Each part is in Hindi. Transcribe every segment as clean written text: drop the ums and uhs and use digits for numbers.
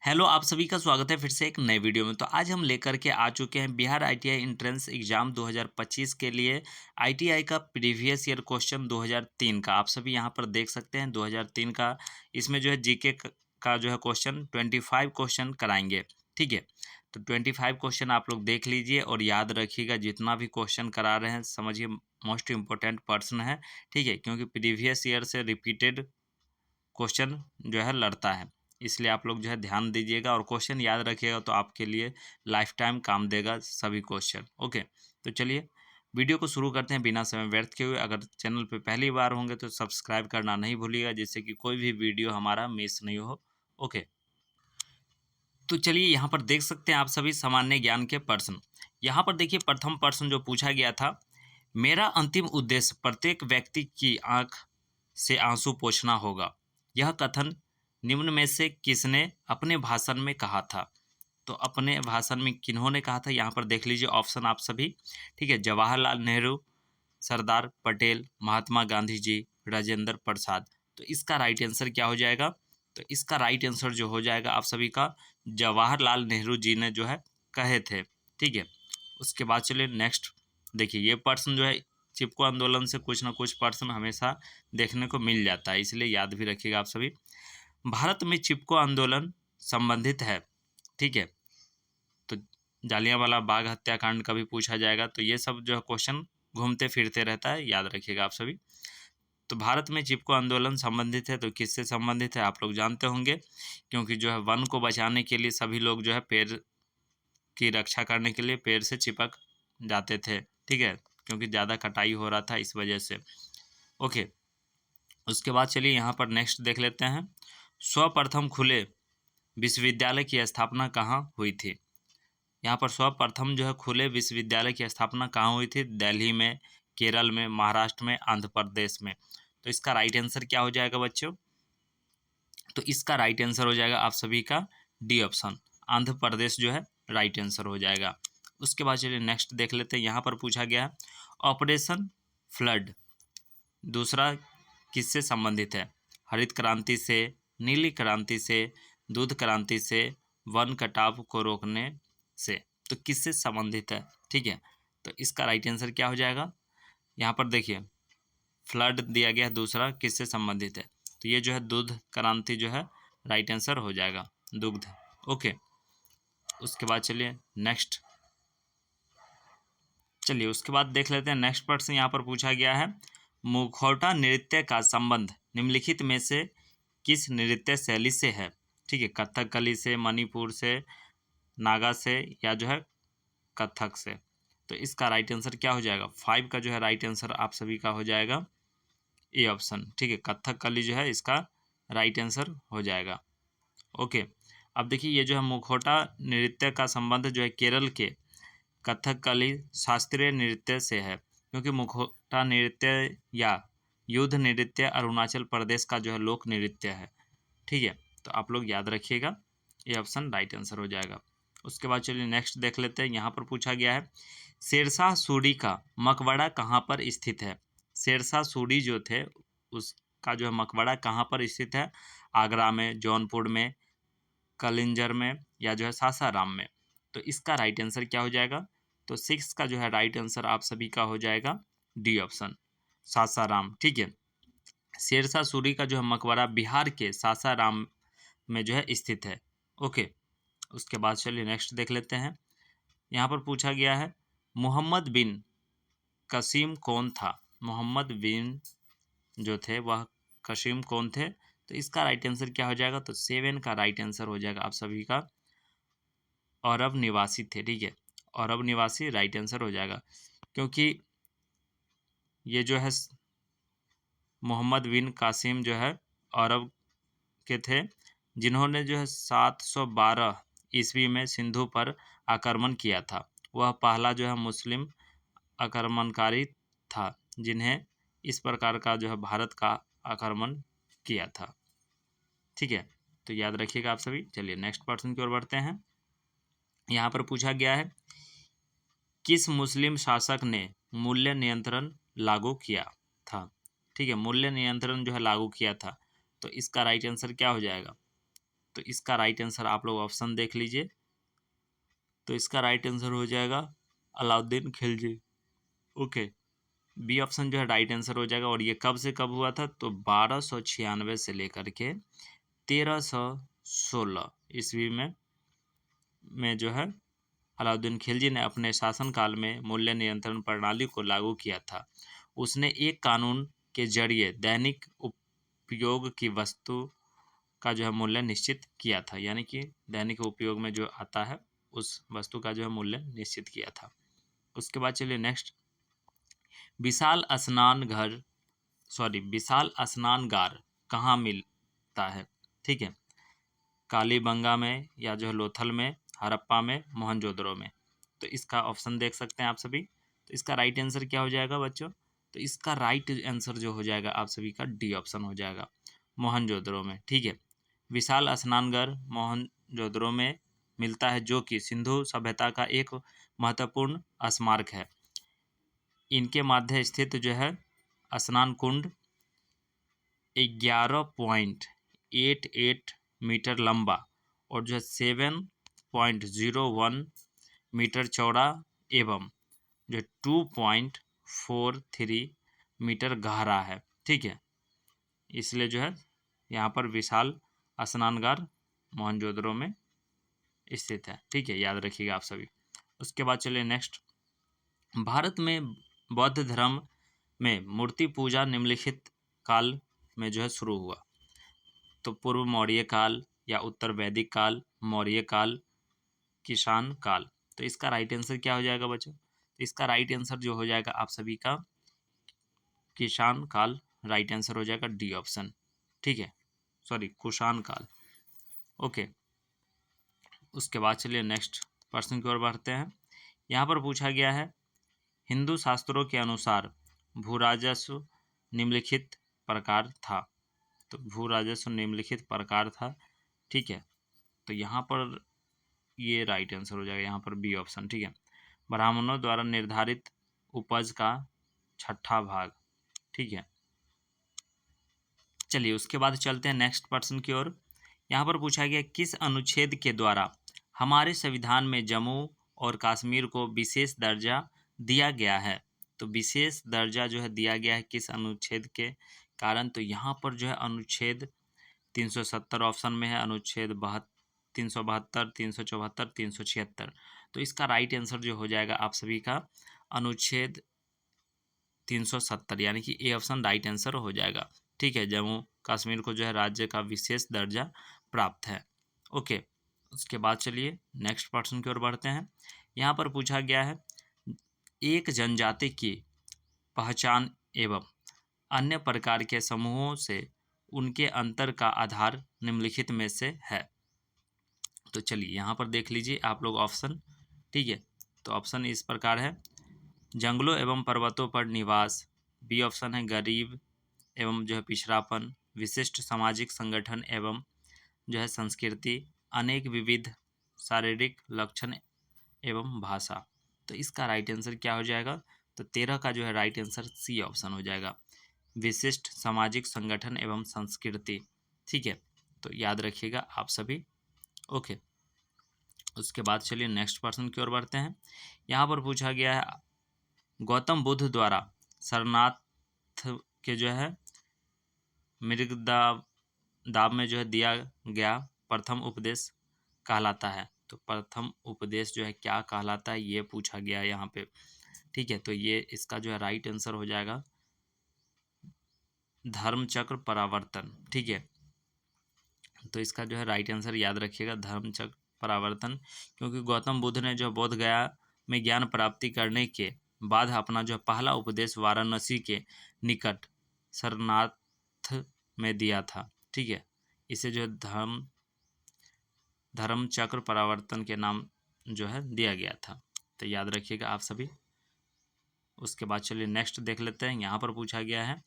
हेलो, आप सभी का स्वागत है फिर से एक नए वीडियो में। तो आज हम लेकर के आ चुके हैं बिहार आईटीआई एंट्रेंस एग्जाम 2025 के लिए आईटीआई का प्रीवियस ईयर क्वेश्चन 2003 का। आप सभी यहां पर देख सकते हैं 2003 का। इसमें जो है जीके का जो है क्वेश्चन 25 क्वेश्चन कराएंगे। ठीक है, तो 25 क्वेश्चन आप लोग देख लीजिए और याद रखिएगा। जितना भी क्वेश्चन करा रहे हैं समझिए मोस्ट इम्पोर्टेंट पर्सन है। ठीक है, क्योंकि प्रीवियस ईयर से रिपीटेड क्वेश्चन जो है लड़ता है, इसलिए आप लोग जो है ध्यान दीजिएगा और क्वेश्चन याद रखिएगा तो आपके लिए लाइफ टाइम काम देगा सभी क्वेश्चन। ओके, तो चलिए वीडियो को शुरू करते हैं बिना समय व्यर्थ किए हुए। अगर चैनल पे पहली बार होंगे तो सब्सक्राइब करना नहीं भूलिएगा, जिससे कि कोई भी वीडियो हमारा मिस नहीं हो। ओके, तो चलिए यहाँ पर देख सकते हैं आप सभी सामान्य ज्ञान के प्रश्न। यहाँ पर देखिए प्रथम प्रश्न जो पूछा गया था, मेरा अंतिम उद्देश्य प्रत्येक व्यक्ति की आंख से आंसू पोंछना होगा। यह कथन निम्न में से किसने अपने भाषण में कहा था? तो अपने भाषण में किन्होंने कहा था, यहाँ पर देख लीजिए ऑप्शन आप सभी। ठीक है, जवाहरलाल नेहरू, सरदार पटेल, महात्मा गांधी जी, राजेंद्र प्रसाद। तो इसका राइट आंसर क्या हो जाएगा? तो इसका राइट आंसर जो हो जाएगा आप सभी का जवाहरलाल नेहरू जी ने जो है कहे थे। ठीक है, उसके बाद चलिए नेक्स्ट देखिए। ये प्रश्न जो है चिपको आंदोलन से कुछ ना कुछ प्रश्न हमेशा देखने को मिल जाता है, इसलिए याद भी रखिएगा आप सभी। भारत में चिपको आंदोलन संबंधित है। ठीक है, तो जालियांवाला बाग हत्याकांड का भी पूछा जाएगा। तो ये सब जो है क्वेश्चन घूमते फिरते रहता है, याद रखिएगा आप सभी। तो भारत में चिपको आंदोलन संबंधित है, तो किससे संबंधित है आप लोग जानते होंगे, क्योंकि जो है वन को बचाने के लिए सभी लोग जो है पेड़ की रक्षा करने के लिए पेड़ से चिपक जाते थे। ठीक है, क्योंकि ज़्यादा कटाई हो रहा था इस वजह से। ओके, उसके बाद चलिए यहाँ पर नेक्स्ट देख लेते हैं। सर्वप्रथम खुले विश्वविद्यालय की स्थापना कहाँ हुई थी? यहाँ पर सर्वप्रथम जो है खुले विश्वविद्यालय की स्थापना कहाँ हुई थी? दिल्ली में, केरल में, महाराष्ट्र में, आंध्र प्रदेश में। तो इसका राइट आंसर क्या हो जाएगा बच्चों? तो इसका राइट आंसर हो जाएगा आप सभी का डी ऑप्शन, आंध्र प्रदेश जो है राइट आंसर हो जाएगा। उसके बाद चलिए नेक्स्ट देख लेते हैं। यहाँ पर पूछा गया है ऑपरेशन फ्लड दूसरा किससे संबंधित है? हरित क्रांति से, नीली क्रांति से, दूध क्रांति से, वन कटाव को रोकने से। तो किससे संबंधित है? ठीक है, तो इसका राइट आंसर क्या हो जाएगा? यहाँ पर देखिए फ्लड दिया गया है, दूसरा किससे संबंधित है? तो ये जो है दूध क्रांति जो है राइट आंसर हो जाएगा, दुग्ध। ओके, उसके बाद चलिए नेक्स्ट। चलिए उसके बाद देख लेते हैं नेक्स्ट प्रश्न। यहाँ पर पूछा गया है मुखौटा नृत्य का संबंध निम्नलिखित में से किस नृत्य शैली से है? ठीक है, कथकली से, मणिपुर से, नागा से, या जो है कथक से। तो इसका राइट आंसर क्या हो जाएगा? 5 का जो है राइट आंसर आप सभी का हो जाएगा ए ऑप्शन। ठीक है, कथकली जो है इसका राइट आंसर हो जाएगा। ओके, अब देखिए ये जो है मुखौटा नृत्य का संबंध जो है केरल के कथकली शास्त्रीय नृत्य से है, क्योंकि मुखौटा नृत्य या युद्ध नृत्य अरुणाचल प्रदेश का जो है लोक नृत्य है। ठीक है, तो आप लोग याद रखिएगा, ये ऑप्शन राइट आंसर हो जाएगा। उसके बाद चलिए नेक्स्ट देख लेते हैं। यहाँ पर पूछा गया है शेरशाह सूरी का मकबरा कहाँ पर स्थित है? शेरशाह सूरी जो थे उसका जो है मकबरा कहाँ पर स्थित है? आगरा में, जौनपुर में, कलिंजर में, या जो है सासाराम में। तो इसका राइट आंसर क्या हो जाएगा? तो 6 का जो है राइट आंसर आप सभी का हो जाएगा डी ऑप्शन, सासाराम। ठीक है, शेरशाह सूरी का जो है मकबरा बिहार के सासाराम में जो है स्थित है। ओके, उसके बाद चलिए नेक्स्ट देख लेते हैं। यहाँ पर पूछा गया है मोहम्मद बिन कसीम कौन था? मोहम्मद बिन जो थे वह कसीम कौन थे? तो इसका राइट आंसर क्या हो जाएगा? तो 7 का राइट आंसर हो जाएगा आप सभी का अरब निवासी थे। ठीक है, अरब निवासी राइट आंसर हो जाएगा, क्योंकि ये जो है मोहम्मद बिन कासिम जो है अरब के थे, जिन्होंने जो है 712 ईस्वी में सिंधु पर आक्रमण किया था। वह पहला जो है मुस्लिम आक्रमणकारी था जिन्हें इस प्रकार का जो है भारत का आक्रमण किया था। ठीक है, तो याद रखिएगा आप सभी। चलिए नेक्स्ट प्रश्न की ओर बढ़ते हैं। यहाँ पर पूछा गया है किस मुस्लिम शासक ने मूल्य नियंत्रण लागू किया था? ठीक है, मूल्य नियंत्रण जो है लागू किया था। तो इसका राइट आंसर क्या हो जाएगा? तो इसका राइट आंसर आप लोग ऑप्शन देख लीजिए। तो इसका राइट आंसर हो जाएगा Alauddin Khilji. Okay, B option जो है राइट आंसर हो जाएगा। और ये कब से कब हुआ था? तो 1296 से लेकर के 1316 ईस्वी में जो है अलाउद्दीन खिलजी ने अपने शासनकाल में मूल्य नियंत्रण प्रणाली को लागू किया था। उसने एक कानून के जरिए दैनिक उपयोग की वस्तु का जो है मूल्य निश्चित किया था, यानी कि दैनिक उपयोग में जो आता है उस वस्तु का जो है मूल्य निश्चित किया था। उसके बाद चलिए नेक्स्ट, विशाल विशाल स्नानगार कहाँ मिलता है? ठीक है, कालीबंगा में, या जो है लोथल में, हड़प्पा में, मोहनजोदड़ो में। तो इसका ऑप्शन देख सकते हैं आप सभी। तो इसका राइट आंसर क्या हो जाएगा बच्चों? तो इसका राइट आंसर जो हो जाएगा आप सभी का डी ऑप्शन हो जाएगा, मोहनजोदड़ो में। ठीक है, विशाल स्नानघर मोहनजोदड़ो में मिलता है, जो कि सिंधु सभ्यता का एक महत्वपूर्ण स्मारक है। इनके माध्य स्थित जो है स्नान कुंड 11.88 मीटर लंबा और जो है 7.01 मीटर चौड़ा एवं जो 2.43 मीटर गहरा है। ठीक है, इसलिए जो है यहाँ पर विशाल स्नानगार मोहनजोदड़ो में स्थित है। ठीक है, याद रखिएगा आप सभी। उसके बाद चलिए नेक्स्ट, भारत में बौद्ध धर्म में मूर्ति पूजा निम्नलिखित काल में जो है शुरू हुआ? तो पूर्व मौर्य काल, या उत्तर वैदिक काल, मौर्य काल, किसान काल। तो इसका राइट आंसर क्या हो जाएगा बच्चों? तो इसका राइट आंसर जो हो जाएगा आप सभी का किसान काल राइट आंसर हो जाएगा, डी ऑप्शन। ठीक है, सॉरी, कुषाण काल। ओके, उसके बाद चलिए नेक्स्ट प्रश्न की ओर बढ़ते हैं। यहाँ पर पूछा गया है, हिंदू शास्त्रों के अनुसार भू राजस्व निम्नलिखित प्रकार था। तो भू राजस्व निम्नलिखित प्रकार था। ठीक है, तो यहाँ पर ये राइट आंसर हो जाएगा, यहाँ पर बी ऑप्शन। ठीक है, ब्राह्मणों द्वारा निर्धारित उपज का 6ठा भाग। ठीक है, चलिए उसके बाद चलते हैं नेक्स्ट प्रश्न की ओर। यहाँ पर पूछा गया, किस अनुच्छेद के द्वारा हमारे संविधान में जम्मू और कश्मीर को विशेष दर्जा दिया गया है? तो विशेष दर्जा जो है दिया गया है किस अनुच्छेद के कारण? तो यहाँ पर जो है अनुच्छेद 370 ऑप्शन में है, अनुच्छेद 372, 374, 376। तो इसका राइट आंसर जो हो जाएगा आप सभी का अनुच्छेद 370, यानी कि ए ऑप्शन राइट आंसर हो जाएगा। ठीक है, जम्मू कश्मीर को जो है राज्य का विशेष दर्जा प्राप्त है। ओके, उसके बाद चलिए नेक्स्ट प्रश्न की ओर बढ़ते हैं। यहाँ पर पूछा गया है, एक जनजाति की पहचान एवं अन्य प्रकार के समूहों से उनके अंतर का आधार निम्नलिखित में से है। तो चलिए यहाँ पर देख लीजिए आप लोग ऑप्शन। ठीक है, तो ऑप्शन इस प्रकार है, जंगलों एवं पर्वतों पर निवास, बी ऑप्शन है गरीब एवं जो है पिछड़ापन, विशिष्ट सामाजिक संगठन एवं जो है संस्कृति, अनेक विविध शारीरिक लक्षण एवं भाषा। तो इसका राइट आंसर क्या हो जाएगा? तो 13 का जो है राइट आंसर सी ऑप्शन हो जाएगा, विशिष्ट सामाजिक संगठन एवं संस्कृति। ठीक है, तो याद रखिएगा आप सभी। ओके, उसके बाद चलिए नेक्स्ट प्रश्न की ओर बढ़ते हैं। यहाँ पर पूछा गया है, गौतम बुद्ध द्वारा सारनाथ के जो है मृगदाब में जो है दिया गया प्रथम उपदेश कहलाता है। तो प्रथम उपदेश जो है क्या कहलाता है, ये पूछा गया है यहाँ पे। ठीक है, तो ये इसका जो है राइट आंसर हो जाएगा धर्मचक्र परावर्तन। ठीक है, तो इसका जो है राइट आंसर याद रखिएगा धर्मचक्र परावर्तन, क्योंकि गौतम बुद्ध ने जो बोध गया में ज्ञान प्राप्ति करने के बाद अपना जो पहला उपदेश वाराणसी के निकट सरनाथ में दिया था। ठीक है, इसे जो है धर्मचक्र परावर्तन के नाम जो है दिया गया था। तो याद रखिएगा आप सभी। उसके बाद चलिए नेक्स्ट देख लेते हैं। यहाँ पर पूछा गया है,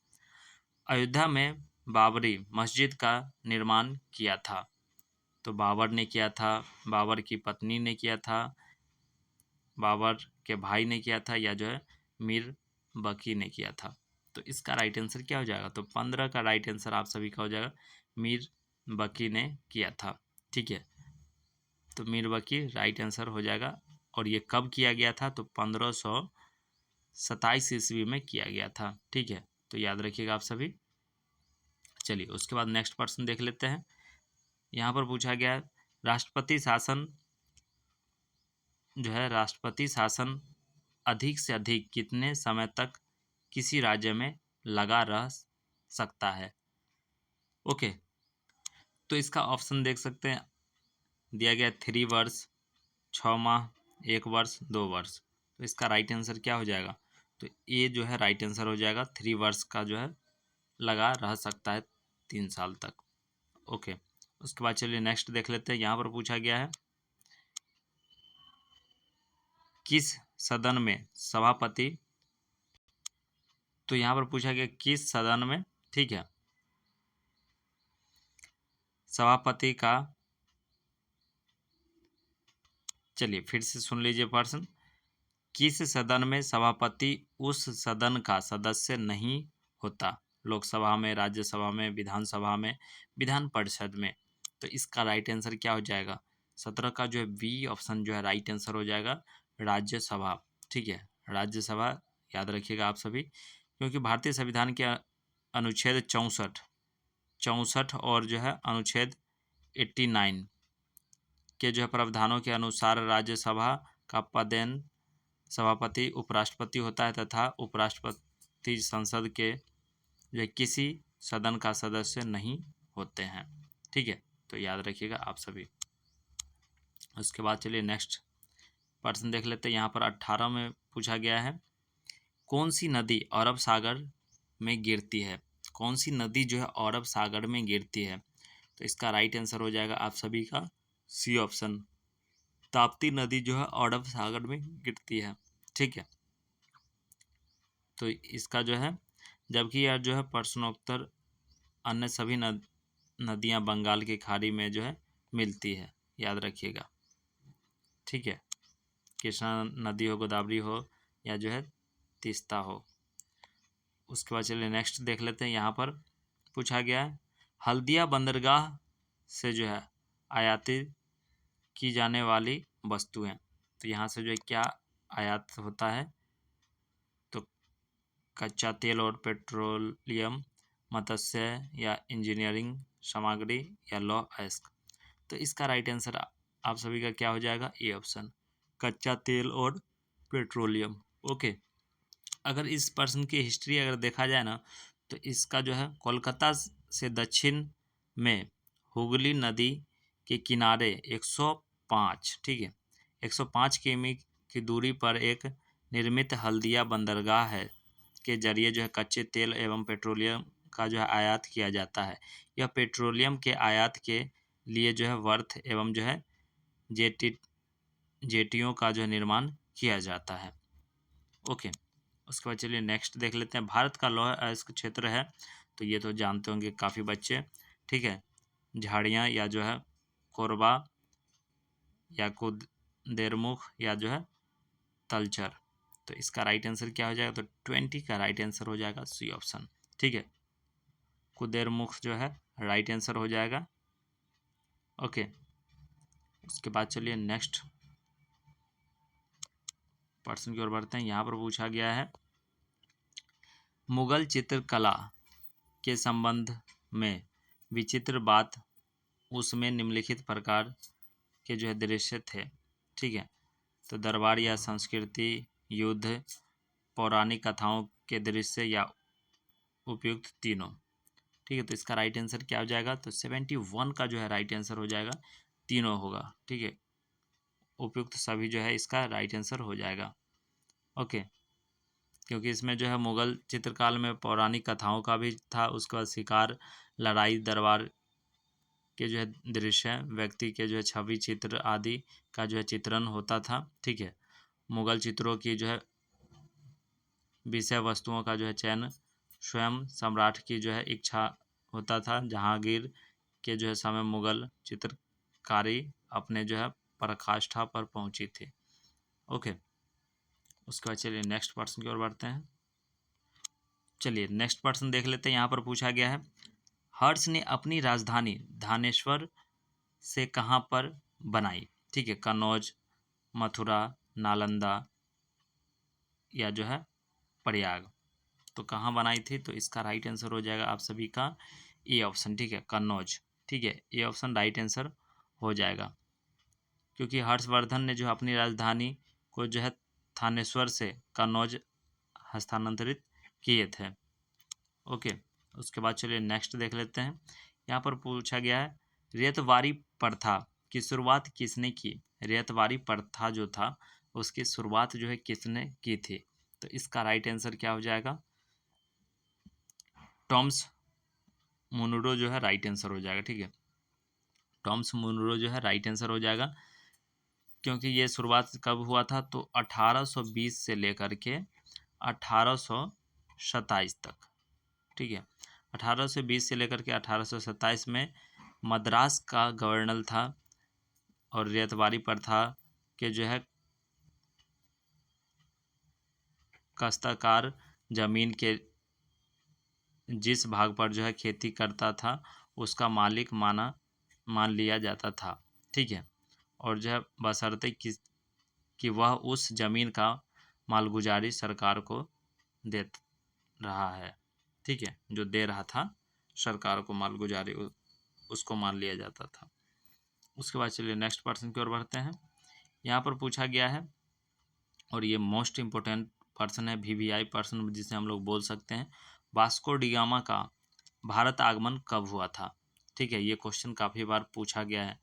अयोध्या में बाबरी मस्जिद का निर्माण किया था। तो बाबर ने किया था, बाबर की पत्नी ने किया था, बाबर के भाई ने किया था, या जो है मीर बकी ने किया था। तो इसका राइट आंसर क्या हो जाएगा? तो 15 का राइट आंसर आप सभी का हो जाएगा, मीर बकी ने किया था। ठीक है, तो मीरबकी राइट आंसर हो जाएगा। और ये कब किया गया था? तो 1527 ईस्वी में किया गया था। ठीक है, तो याद रखिएगा आप सभी। चलिए उसके बाद नेक्स्ट प्रश्न देख लेते हैं। यहाँ पर पूछा गया है, राष्ट्रपति शासन जो है, राष्ट्रपति शासन अधिक से अधिक कितने समय तक किसी राज्य में लगा रह सकता है? ओके, तो इसका ऑप्शन देख सकते हैं, दिया गया 3 वर्ष, 6 माह, 1 वर्ष, 2 वर्ष। तो इसका राइट आंसर क्या हो जाएगा? तो ये जो है राइट आंसर हो जाएगा, 3 वर्ष का जो है लगा रह सकता है 3 साल तक। ओके, उसके बाद चलिए नेक्स्ट देख लेते हैं। यहाँ पर पूछा गया है, किस सदन में सभापति, तो यहाँ पर पूछा गया किस सदन में, ठीक है, सभापति का, चलिए फिर से सुन लीजिए प्रश्न, किस सदन में सभापति उस सदन का सदस्य नहीं होता? लोकसभा में, राज्यसभा में, विधानसभा में, विधान परिषद में। तो इसका राइट आंसर क्या हो जाएगा? 17 का जो है बी ऑप्शन जो है राइट आंसर हो जाएगा, राज्यसभा। ठीक है, राज्यसभा याद रखिएगा आप सभी, क्योंकि भारतीय संविधान के अनुच्छेद 64 और जो है अनुच्छेद 89 के जो है प्रावधानों के अनुसार राज्यसभा का पदेन सभापति उपराष्ट्रपति होता है, तथा उपराष्ट्रपति संसद के जो है किसी सदन का सदस्य नहीं होते हैं। ठीक है, तो याद रखिएगा आप सभी। उसके बाद चलिए नेक्स्ट प्रश्न देख लेते हैं। यहाँ पर 18 में पूछा गया है, कौन सी नदी अरब सागर में गिरती है? कौन सी नदी जो है अरब सागर में गिरती है? तो इसका राइट आंसर हो जाएगा आप सभी का सी ऑप्शन, ताप्ती नदी जो है अरब सागर में गिरती है। ठीक है, तो इसका जो है, जबकि यार जो है प्रश्नोत्तर अन्य सभी नदियां बंगाल की खाड़ी में जो है मिलती है, याद रखिएगा। ठीक है, कृष्णा नदी हो, गोदावरी हो, या जो है तीस्ता हो। उसके बाद चलिए नेक्स्ट देख लेते हैं। यहाँ पर पूछा गया है, हल्दिया बंदरगाह से जो है आयातित की जाने वाली वस्तुएं, तो यहाँ से जो है क्या आयात होता है? तो कच्चा तेल और पेट्रोलियम, मत्स्य या इंजीनियरिंग सामग्री, या लौह अयस्क। तो इसका राइट आंसर आप सभी का क्या हो जाएगा? ए ऑप्शन, कच्चा तेल और पेट्रोलियम। ओके, अगर इस प्रश्न की हिस्ट्री अगर देखा जाए ना, तो इसका जो है कोलकाता से दक्षिण में हुगली नदी के किनारे 105, ठीक है, 105 किमी की दूरी पर एक निर्मित हल्दिया बंदरगाह है के जरिए जो है कच्चे तेल एवं पेट्रोलियम का जो है आयात किया जाता है। यह पेट्रोलियम के आयात के लिए जो है वर्थ एवं जो है जेटियों का जो है निर्माण किया जाता है। ओके, उसके बाद चलिए नेक्स्ट देख लेते हैं। भारत का लौह अयस्क क्षेत्र है, तो ये तो जानते होंगे काफ़ी बच्चे। ठीक है, झाड़ियाँ या जो है कोरबा या कुदेरमुख या जो है तलचर। तो इसका राइट आंसर क्या हो जाएगा? तो 20 का राइट आंसर हो जाएगा सी ऑप्शन। ठीक है, कुदेरमुख जो है राइट आंसर हो जाएगा। ओके, उसके बाद चलिए नेक्स्ट प्रश्न की ओर बढ़ते हैं। यहाँ पर पूछा गया है, मुगल चित्रकला के संबंध में विचित्र बात उसमें निम्नलिखित प्रकार के जो है दृश्य थे। ठीक है, तो दरबार या संस्कृति, युद्ध, पौराणिक कथाओं के दृश्य, या उपयुक्त तीनों। ठीक है, तो इसका राइट आंसर क्या हो जाएगा? तो 71 का जो है राइट आंसर हो जाएगा, तीनों होगा। ठीक है, उपयुक्त सभी जो है इसका राइट आंसर हो जाएगा। ओके, क्योंकि इसमें जो है मुगल चित्रकाल में पौराणिक कथाओं का भी था, उसके बाद शिकार, लड़ाई, दरबार के जो है दृश्य, व्यक्ति के जो है छवि चित्र आदि का जो है चित्रण होता था। ठीक है, मुगल चित्रों की जो है विषय वस्तुओं का जो है चयन स्वयं सम्राट की जो है इच्छा होता था। जहांगीर के जो है समय मुगल चित्रकारी अपने जो है पराकाष्ठा पर पहुंची थी। ओके, उसके बाद चलिए नेक्स्ट प्रश्न की ओर बढ़ते हैं। चलिए नेक्स्ट प्रश्न देख लेते हैं। यहाँ पर पूछा गया है, हर्ष ने अपनी राजधानी धानेश्वर से कहाँ पर बनाई? ठीक है, कन्नौज, मथुरा, नालंदा या जो है प्रयाग। तो कहाँ बनाई थी? तो इसका राइट आंसर हो जाएगा आप सभी का ए ऑप्शन। ठीक है, कन्नौज। ठीक है, ए ऑप्शन राइट आंसर हो जाएगा, क्योंकि हर्षवर्धन ने जो है अपनी राजधानी को जो है थानेश्वर से कन्नौज हस्तांतरित किए थे। ओके, उसके बाद चलिए नेक्स्ट देख लेते हैं। यहाँ पर पूछा गया है रेतवारी प्रथा की शुरुआत किसने की? रेतवारी प्रथा जो था उसकी शुरुआत जो है किसने की थी? तो इसका राइट आंसर क्या हो जाएगा? टॉम्स मुनरो जो है राइट आंसर हो जाएगा। ठीक है, टॉम्स मुनरो जो है राइट आंसर हो जाएगा, क्योंकि ये शुरुआत कब हुआ था? तो 1820 से लेकर के 1827 तक। ठीक है, 1820 से लेकर के 1827 में मद्रास का गवर्नर था, और रेतवारी प्रथा के जो है काश्तकार जमीन के जिस भाग पर जो है खेती करता था उसका मालिक मान लिया जाता था। ठीक है, और जो है बशर्ते कि वह उस जमीन का मालगुजारी सरकार को दे रहा है। ठीक है, जो दे रहा था सरकार को मालगुजारी, उसको मान लिया जाता था। उसके बाद चलिए नेक्स्ट पर्सन की ओर बढ़ते हैं। यहाँ पर पूछा गया है, और ये मोस्ट इम्पोर्टेंट पर्सन है, वीवीआई पर्सन जिसे हम लोग बोल सकते हैं, वास्को डिगामा का भारत आगमन कब हुआ था? ठीक है, ये क्वेश्चन काफ़ी बार पूछा गया है।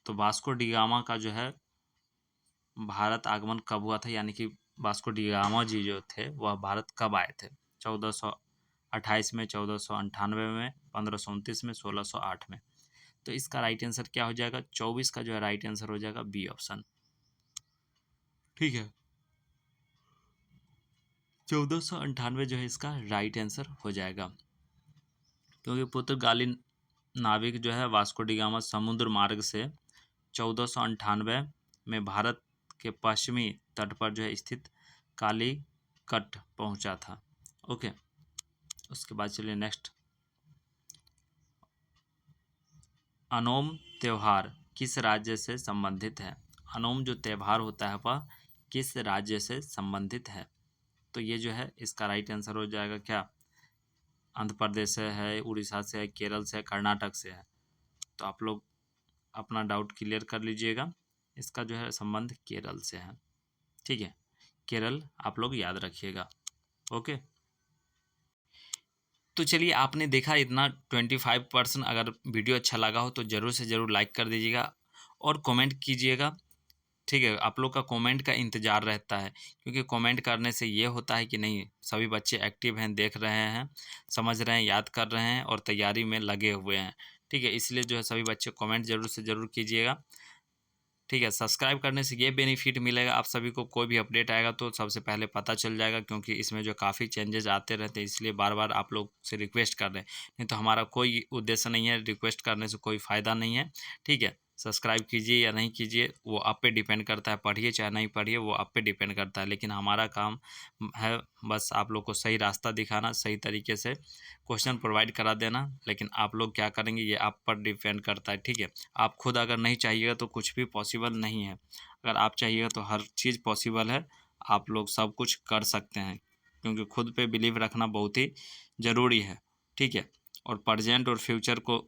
तो वास्को डिगामा का जो है भारत आगमन कब हुआ था, यानी कि वास्को डिगामा जी जो थे वह भारत कब आए थे? 1428 में, 1498 में, 1529 में, 1608 में। तो इसका राइट आंसर क्या हो जाएगा? 24 का जो है राइट आंसर हो जाएगा बी ऑप्शन। ठीक है, 1498 जो है इसका राइट आंसर हो जाएगा, क्योंकि पुर्तगाली नाविक जो है वास्को डिगामा समुद्र मार्ग से 1498 में भारत के पश्चिमी तट पर जो है स्थित कालीकट पहुंचा था। ओके, उसके बाद चलिए नेक्स्ट। अनोम त्योहार किस राज्य से संबंधित है? अनोम जो त्यौहार होता है वह किस राज्य से संबंधित है? तो ये जो है इसका राइट आंसर हो जाएगा क्या? आंध्र प्रदेश से है, उड़ीसा से है, केरल से है, कर्नाटक से है। तो आप लोग अपना डाउट क्लियर कर लीजिएगा, इसका जो है संबंध केरल से है। ठीक है, केरल आप लोग याद रखिएगा। ओके, तो चलिए आपने देखा इतना 25%। अगर वीडियो अच्छा लगा हो तो ज़रूर से ज़रूर लाइक कर दीजिएगा और कमेंट कीजिएगा। ठीक है, आप लोग का कमेंट का इंतज़ार रहता है, क्योंकि कमेंट करने से ये होता है कि नहीं सभी बच्चे एक्टिव हैं, देख रहे हैं, समझ रहे हैं, याद कर रहे हैं और तैयारी में लगे हुए हैं। ठीक है, इसलिए जो है सभी बच्चे कमेंट ज़रूर से ज़रूर कीजिएगा। ठीक है, सब्सक्राइब करने से ये बेनिफिट मिलेगा आप सभी को, कोई भी अपडेट आएगा तो सबसे पहले पता चल जाएगा, क्योंकि इसमें जो काफ़ी चेंजेस आते रहते हैं, इसलिए बार बार आप लोग से रिक्वेस्ट कर रहे हैं। नहीं तो हमारा कोई उद्देश्य नहीं है, रिक्वेस्ट करने से कोई फ़ायदा नहीं है। ठीक है, सब्सक्राइब कीजिए या नहीं कीजिए वो आप पे डिपेंड करता है, पढ़िए चाहे नहीं पढ़िए वो आप पे डिपेंड करता है, लेकिन हमारा काम है बस आप लोग को सही रास्ता दिखाना, सही तरीके से क्वेश्चन प्रोवाइड करा देना। लेकिन आप लोग क्या करेंगे ये आप पर डिपेंड करता है। ठीक है, आप खुद अगर नहीं चाहिएगा तो कुछ भी पॉसिबल नहीं है, अगर आप चाहिएगा तो हर चीज़ पॉसिबल है, आप लोग सब कुछ कर सकते हैं, क्योंकि खुद पे बिलीव रखना बहुत ही ज़रूरी है। ठीक है, और प्रेजेंट और फ्यूचर को,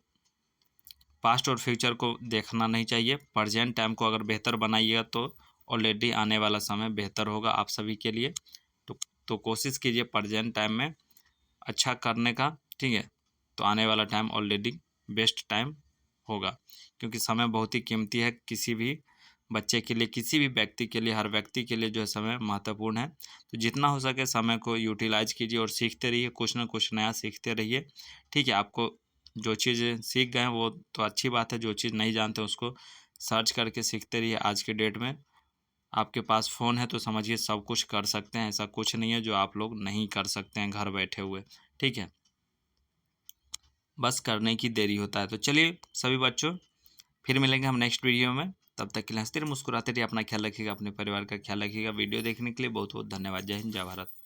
पास्ट और फ्यूचर को देखना नहीं चाहिए। प्रेजेंट टाइम को अगर बेहतर बनाइएगा तो ऑलरेडी आने वाला समय बेहतर होगा आप सभी के लिए। तो कोशिश कीजिए प्रेजेंट टाइम में अच्छा करने का। ठीक है, तो आने वाला टाइम ऑलरेडी बेस्ट टाइम होगा, क्योंकि समय बहुत ही कीमती है किसी भी बच्चे के लिए, किसी भी व्यक्ति के लिए, हर व्यक्ति के लिए जो है समय महत्वपूर्ण है। तो जितना हो सके समय को यूटिलाइज कीजिए और सीखते रहिए, कुछ ना कुछ नया सीखते रहिए। ठीक है, आपको जो चीज़ सीख गए हैं वो तो अच्छी बात है, जो चीज़ नहीं जानते उसको सर्च करके सीखते रहिए। आज के डेट में आपके पास फ़ोन है तो समझिए सब कुछ कर सकते हैं, ऐसा कुछ नहीं है जो आप लोग नहीं कर सकते हैं घर बैठे हुए। ठीक है, बस करने की देरी होता है। तो चलिए सभी बच्चों, फिर मिलेंगे हम नेक्स्ट वीडियो में, तब तक के लिए हंसते रहिए, मुस्कुराते रहिए, अपना ख्याल रखिएगा, अपने परिवार का ख्याल रखिएगा। वीडियो देखने के लिए बहुत बहुत धन्यवाद। जय हिंद, जय भारत।